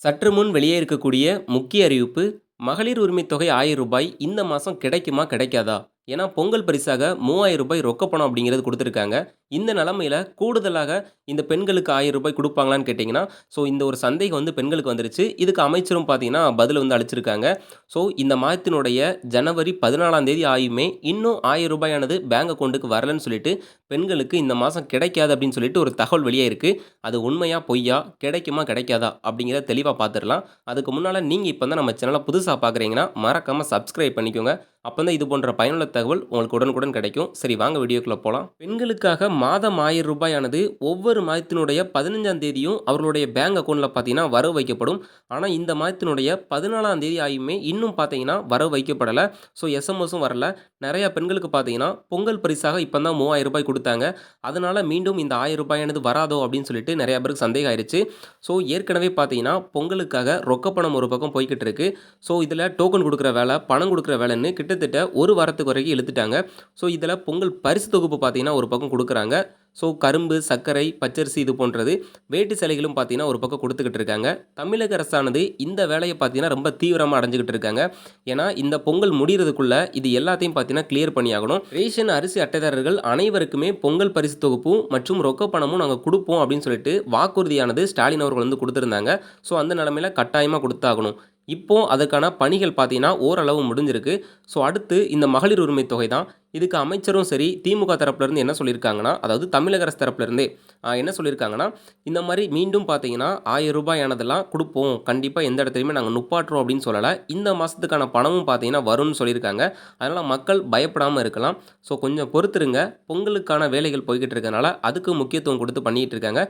சற்று முன் வெளியே இருக்கக்கூடிய முக்கிய அறிவிப்பு, மகளிர் உரிமைத் தொகை ரூ. 1000 இந்த மாசம் கிடைக்குமா? கிடைக்காதா? ஏன்னா பொங்கல் பரிசாக ரூ. 3000 ரொக்க பணம் அப்படிங்கிறது குடுத்துருக்காங்க. இந்த நிலைமையில கூடுதலாக இந்த பெண்களுக்கு ரூ. 1000 குடுப்பாங்களான்னு கேட்டீங்கன்னா, இந்த ஒரு சந்தேகம் பெண்களுக்கு வந்துருச்சு. இதுக்கு அமைச்சரும் பார்த்தீங்கன்னா, பதில் அளிச்சிருக்காங்க. இந்த மாதத்தினுடைய ஜனவரி 14ஆம் தேதி ஆயுமே இன்னும் ரூ. 1000 ஆனது பேங்க் அக்கவுண்டுக்கு வரலன்னு சொல்லிட்டு, பெண்களுக்கு இந்த மாசம் கிடைக்காது அப்படின்னு சொல்லிட்டு ஒரு தகவல் வெளியே இருக்கு. அது உண்மையா? பொய்யா? கிடைக்குமா? கிடைக்காதா? அப்படிங்கிறத தெளிவா பார்த்துரலாம். அதுக்கு முன்னால நீங்க இப்ப தான் நம்ம சேனல புதுசா பார்க்குறீங்கன்னா, மறக்காம சப்ஸ்கிரைப் பண்ணிக்கோங்க. அப்பதான் இது போன்ற பயனுள்ள தகவல் உங்களுக்கு உடனுக்குடன் கிடைக்கும். சரி வாங்க வீடியோக்குள்ள போலாம். பெண்களுக்காக மாதம் ரூ. 1000 ஆனது ஒவ்வொரு மாதத்தினுடைய 15ஆம் தேதியும் அவர்களுடைய பேங்க் அக்கவுண்ட்ல பார்த்தீங்கன்னா வரவு வைக்கப்படும். ஆனா இந்த மாதத்தினுடைய 14ஆம் தேதி ஆயுமே இன்னும் பார்த்தீங்கன்னா வரவு வைக்கப்படல. எஸ்எம்எஸும் வரல. நெறைய பெண்களுக்கு பார்த்தீங்கன்னா பொங்கல் பரிசாக இப்ப தான் ரூ. 3000 குடுத்தாங்க. அதனால மீண்டும் இந்த ரூ. 1000 ஆனது வராதோ அப்படின்னு சொல்லிட்டு நெறைய பேருக்கு சந்தேகம் ஆயிருச்சு. ஏற்கனவே பார்த்தீங்கன்னா பொங்கலுக்காக ரொக்க பணம் ஒரு பக்கம் போய்க்கிட்டு இருக்கு. இதுல டோக்கன் குடுக்குற வேலை, பணம் குடுக்குற வேலைன்னு கிட்டத்தட்ட 1 வாரத்துக்கு வரைக்கும் இழுத்துட்டாங்க. இதில பொங்கல் பரிசு தொகுப்பு பார்த்தீங்கன்னா, ஒரு பக்கம் குடுக்குறாங்க. கரும்பு, சர்க்கரை, பச்சரிசி இது போன்றது. வேட்டி சேலைகளும் பார்த்தீங்கன்னா, ஒரு பக்கம் குடுத்துக்கிட்டு இருக்காங்க. தமிழக அரசானது இந்த வேலைய பார்த்தீங்கன்னா, ரொம்ப தீவிரமா அடைஞ்சுகிட்டு இருக்காங்க. ஏன்னா, இந்த பொங்கல் முடியறதுக்குள்ள இது எல்லாத்தையும் பார்த்தீங்கன்னா, கிளியர் பண்ணியாகணும். ரேஷன் அரிசி அட்டைதாரர்கள் அனைவருக்குமே பொங்கல் பரிசு தொகுப்பும் மற்றும் ரொக்க பணமும் நாங்க குடுப்போம் அப்படின்னு சொல்லிட்டு வாக்குறுதியானது ஸ்டாலின் அவர்கள் குடுத்திருந்தாங்க. அந்த நிலைமையில கட்டாயமா குடுத்தாகணும். இப்போ அதற்கான பணிகள் பார்த்தீங்கன்னா, ஓரளவு முடிஞ்சிருக்கு. அடுத்து இந்த மகளிர் உரிமை தொகை தான். இதுக்கு அமைச்சரும் சரி, திமுக தரப்புலருந்து என்ன சொல்லியிருக்காங்கன்னா, அதாவது தமிழக அரசு தரப்புலருந்தே என்ன சொல்லியிருக்காங்கன்னா, இந்த மாரி மீண்டும் பார்த்தீங்கன்னா, ரூ. 1000 ஆனதெல்லாம் குடுப்போம். கண்டிப்பா எந்த இடத்துலயுமே நாங்க நுப்பாட்டுறோம் அப்படின்னு சொல்லல. இந்த மாசத்துக்கான பணமும் பார்த்தீங்கன்னா வரும்னு சொல்லியிருக்காங்க. அதனால மக்கள் பயப்படாம இருக்கலாம். கொஞ்சம் பொறுத்திருங்க. பொங்கலுக்கான வேலைகள் போய்க்கிட்டு இருக்கனால, அதுக்கு முக்கியத்துவம் குடுத்து பண்ணிட்டு இருக்காங்க.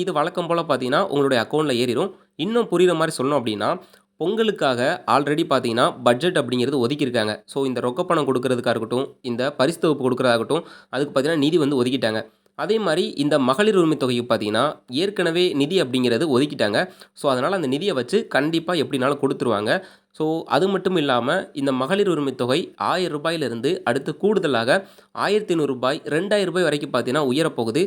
இது வழக்கம் போல பார்த்தீங்கன்னா, உங்களுடைய அக்கவுண்ட்ல ஏறிரும். இன்னும் புரியிற மாரி சொல்லணும் அப்படின்னா, பொங்கலுக்காக ஆல்ரெடி பார்த்தீங்கன்னா, பட்ஜெட் அப்படிங்கிறது ஒதுக்கியிருக்காங்க. இந்த ரொக்க பணம் குடுக்குறதுக்கா இருக்கட்டும், இந்த பரிசு தொகுப்பு குடுக்குறதாகட்டும், அதுக்கு பார்த்தீங்கன்னா நிதி ஒதுக்கிட்டாங்க. அதே மாரி இந்த மகளிர் உரிமை தொகைக்கு பார்த்தீங்கன்னா, ஏற்கனவே நிதி அப்படிங்கிறது ஒதுக்கிட்டாங்க. அதனால அந்த நிதிய வச்சு கண்டிப்பா எப்படினாலும் குடுத்துருவாங்க. அது மட்டும் இல்லாம, இந்த மகளிர் உரிமை தொகை ரூ. 1000லிருந்து அடுத்து கூடுதலாக ரூ. 1500 ரூ. 2000 வரைக்கும் பார்த்தீங்கன்னா உயரப்போகுது.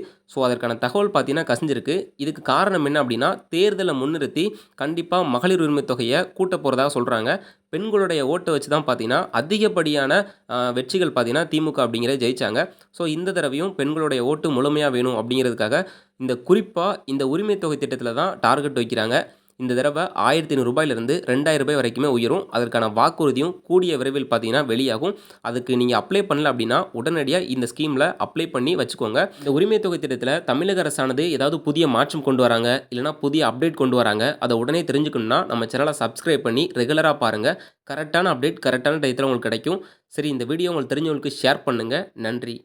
அதற்கான தகவல் பார்த்தீங்கன்னா கசிஞ்சிருக்கு. இதுக்கு காரணம் என்ன அப்படின்னா, தேர்தல முன்னிறுத்தி கண்டிப்பா மகளிர் உரிமை தொகைய கூட்டப் போறதா சொல்றாங்க. பெண்களுடைய ஓட்ட வச்சு தான் பார்த்தீங்கன்னா, அதிகப்படியான வெற்றிகள் பார்த்தீங்கன்னா, திமுக அப்படிங்கிறது ஜெயிச்சாங்க. இந்த தடவையும் பெண்களுடைய ஓட்டு முழுமையா வேணும் அப்படிங்கிறதுக்காக, இந்த குறிப்பா இந்த உரிமை தொகை திட்டத்தில தான் டார்கெட் வைக்கிறாங்க. இந்த தடவ ரூ. 1500லிருந்து ரூ. 2000 வரைக்குமே உயரும். அதற்கான வாக்குறுதியும் கூடிய விரைவில் பார்த்தீங்கன்னா வெளியாகும். அதுக்கு நீங்க அப்ளை பண்ணல அப்படின்னா, உடனடியா இந்த ஸ்கீம்ல அப்ளை பண்ணி வச்சுக்கோங்க. இந்த உரிமை தொகை திட்டத்தில தமிழக அரசானது ஏதாவது புதிய மாற்றம் கொண்டு வராங்க, இல்லன்னா புதிய அப்டேட் கொண்டு வராங்க, அத உடனே தெரிஞ்சுக்கணும்னா நம்ம சேனல சப்ஸ்கிரைப் பண்ணி ரெகுலரா பாருங்க. கரெக்ட்டான அப்டேட் கரெக்ட்டான டயத்துல உங்களுக்கு கிடைக்கும். சரி இந்த வீடியோ உங்களுக்கு தெரிஞ்சவங்களுக்கு ஷேர் பண்ணுங்க. நன்றி.